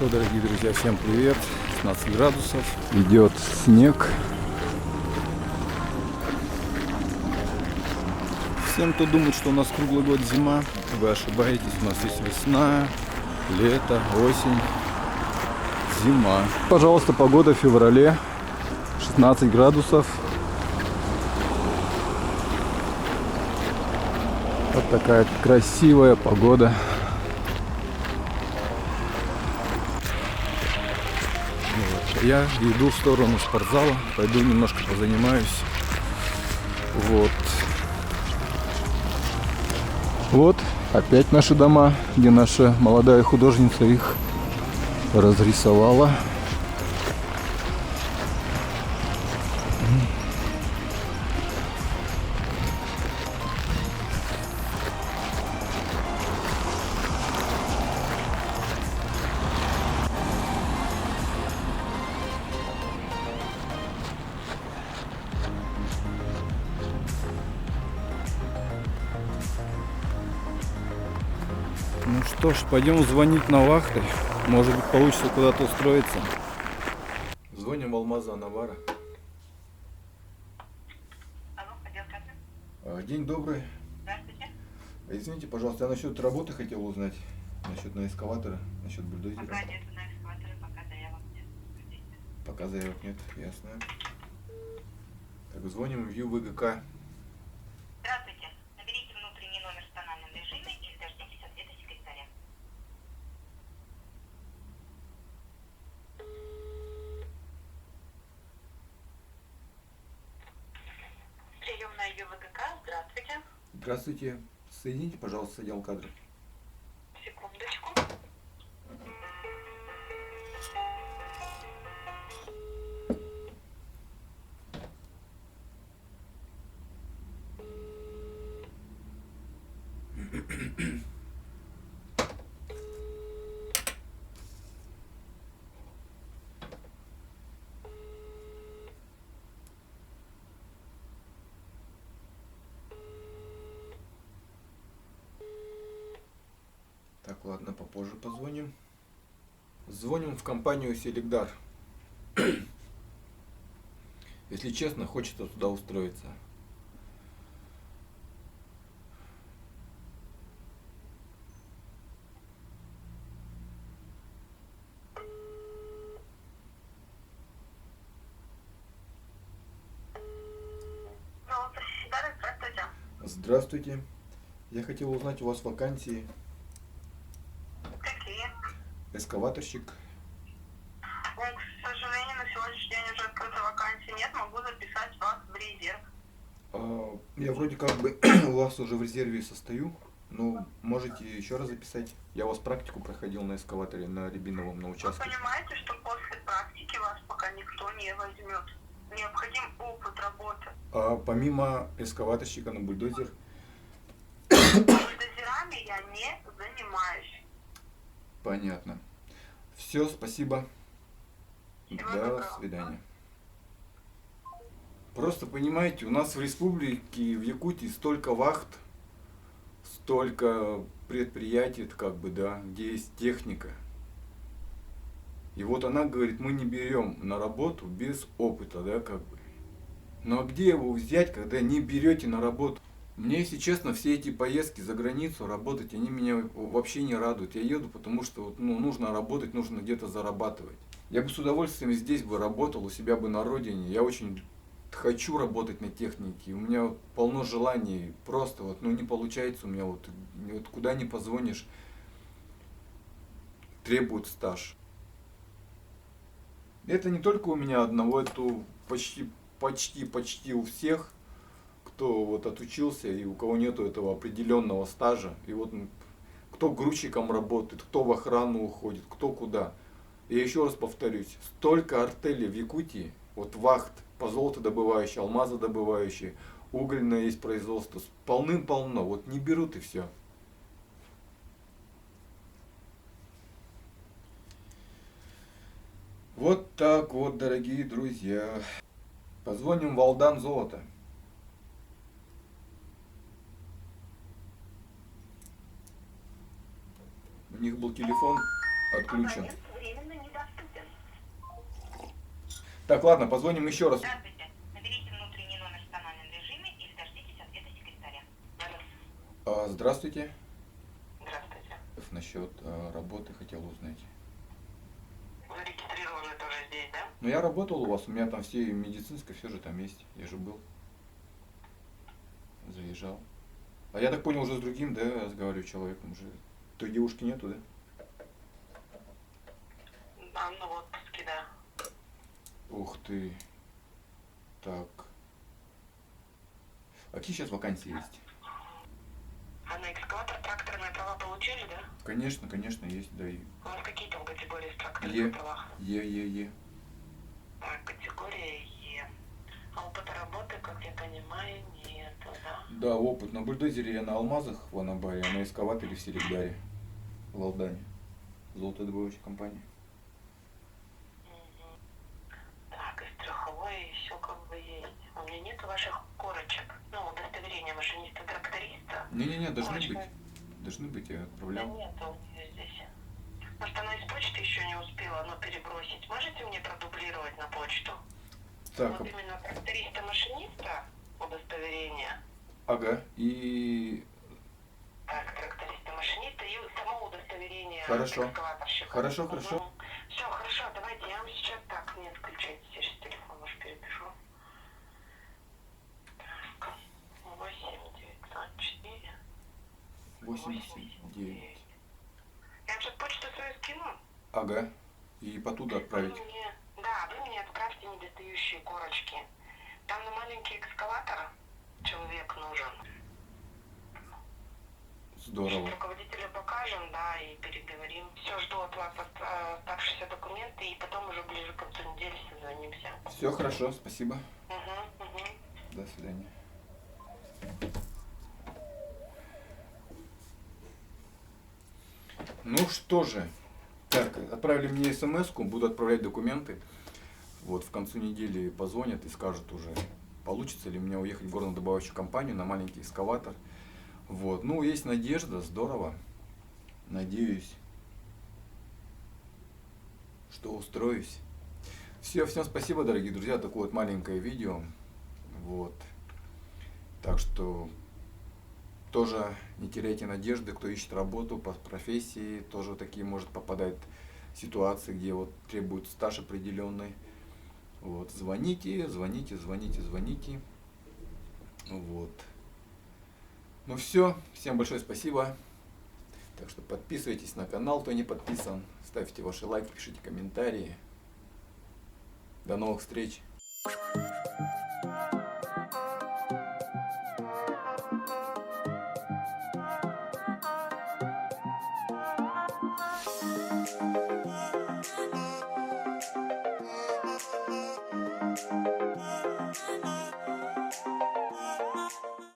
что, дорогие друзья, всем привет. 16 градусов, идет снег. Всем, кто думает, что у нас круглый год зима, вы ошибаетесь. У нас есть весна, лето, осень, зима. Пожалуйста, погода в феврале, 16 градусов. Вот такая красивая погода. Я иду в сторону спортзала, пойду немножко позанимаюсь. Вот опять наши дома, где наша молодая художница их разрисовала. Ну что ж, пойдем звонить на вахты. Может быть, получится куда-то устроиться. Звоним в Алмаза Анавара. Алло, отдел кассы? День добрый. Здравствуйте. Извините, пожалуйста, я насчет работы хотел узнать. Насчет на эскаватора, насчет бульдозера. Пока нету на экскаваторе, пока заявок нет. Ждите. Пока заявок нет, ясно. Так, звоним в ЮВГК. Здравствуйте. Наберите внутренний номер в тональном режиме и дождитесь ответа секретаря. Приемная ЮВГК. Здравствуйте. Здравствуйте. Соедините, пожалуйста, с отдел кадров. Секундочку. Так, ладно, попозже позвоним. Звоним в компанию Селигдар. Если честно, хочется туда устроиться. Здравствуйте. Здравствуйте. Я хотел узнать у вас вакансии. Какие? Эскаваторщик. К сожалению, на сегодняшний день уже открытой вакансии нет. Могу записать вас в резерв. Я вроде как бы у вас уже в резерве состою. Но можете еще раз записать. Я у вас практику проходил на эскаваторе, на Рябиновом, на Вы участке. понимаете, что после практики вас пока никто не возьмет. Необходим опыт работы. А помимо эскаваторщика на бульдозер. Бульдозерами я не занимаюсь. Понятно. Все, спасибо. Всего До доброго. свидания. Просто понимаете, у нас в республике, в Якутии столько вахт, столько предприятий, как бы, да, где есть техника. И вот она говорит, мы не берем на работу без опыта, да, как бы. Ну а где его взять, когда не берете на работу? Мне, если честно, все эти поездки за границу работать, они меня вообще не радуют. Я еду, потому что нужно работать, нужно где-то зарабатывать. Я бы с удовольствием здесь бы работал, у себя бы на родине. Я очень хочу работать на технике. У меня полно желаний. Просто не получается у меня вот куда ни позвонишь, требует стаж. Это не только у меня одного, это почти у всех, кто вот отучился и у кого нету этого определенного стажа. И вот кто грузчиком работает, кто в охрану уходит, кто куда. Я еще раз повторюсь, столько артелей в Якутии, вот вахт, по золотодобывающие, алмазодобывающие, угольное есть производство, полным-полно, вот не берут и все. Вот так вот, дорогие друзья. Позвоним в Алдан Золото. У них был телефон отключен. Так, ладно, позвоним еще раз. Здравствуйте. Наберите внутренний номер в тональном режиме или дождитесь ответа секретаря. Здравствуйте. Здравствуйте. Насчет работы хотел узнать. Вы регистрированы тоже здесь, да? Ну, я работал у вас, у меня там все медицинское, все же там есть. Я же был. Заезжал. А я так понял, уже с другим, да, разговариваю человеком уже. Той девушки нету, да? Анна в отпуске, да. Ух ты. Так. А какие сейчас вакансии есть? А на экскаватор тракторные права получили, да? Конечно, конечно, есть, да. И У вас какие там категории с Е. тракторных правах? Е. Так, категория Е. А опыта работы, как я понимаю, нету, да? Да, опыт на бульдозере я на Алмазах в Анабаре, а на эскаваторе в Селигдаре, в Алдане. Золотодобывающая компания. Мгм. Так, и страховой еще как бы есть. У меня нет ваших корочек. Ну, удостоверения машиниста-тракториста. Не-не-не, должны Корочка. быть. Должны быть, я Да отправлял. нет у нее здесь. Может, она из почты еще не успела, но перебросить. Можете мне продублировать на почту? Так, Вот именно тракториста-машиниста удостоверение. ага. И Так, тракториста-машиниста и само удостоверение Хорошо. экскаваторщика. Хорошо, хорошо. Все, хорошо, давайте я вам сейчас так, не отключайте, я сейчас телефон ваш перепишу. Так, 8 904 89. Я вам сейчас почту свою скину. Ага. И потуда отправить. Вы мне отправьте недостающие корочки. Там на маленький экскаватор человек нужен. Сейчас Здорово. руководителю покажем, да, и переговорим. Все, жду от вас оставшиеся документы, и потом уже ближе к концу недели созвонимся. Все хорошо, спасибо. Угу. До свидания. Ну что же, так, отправили мне смс-ку, буду отправлять документы. Вот, в концу недели позвонят и скажут уже, получится ли мне уехать в горнодобывающую компанию на маленький экскаватор. Вот, ну, есть надежда, здорово. Надеюсь, что устроюсь. Все, всем спасибо, дорогие друзья, такое вот маленькое видео. Вот. Так что тоже не теряйте надежды, кто ищет работу по профессии, тоже такие может попадать ситуации, где вот требует стаж определенный. Вот, звоните. Вот. Ну все, всем большое спасибо. Так что подписывайтесь на канал, кто не подписан, ставьте ваши лайки, пишите комментарии. До новых встреч!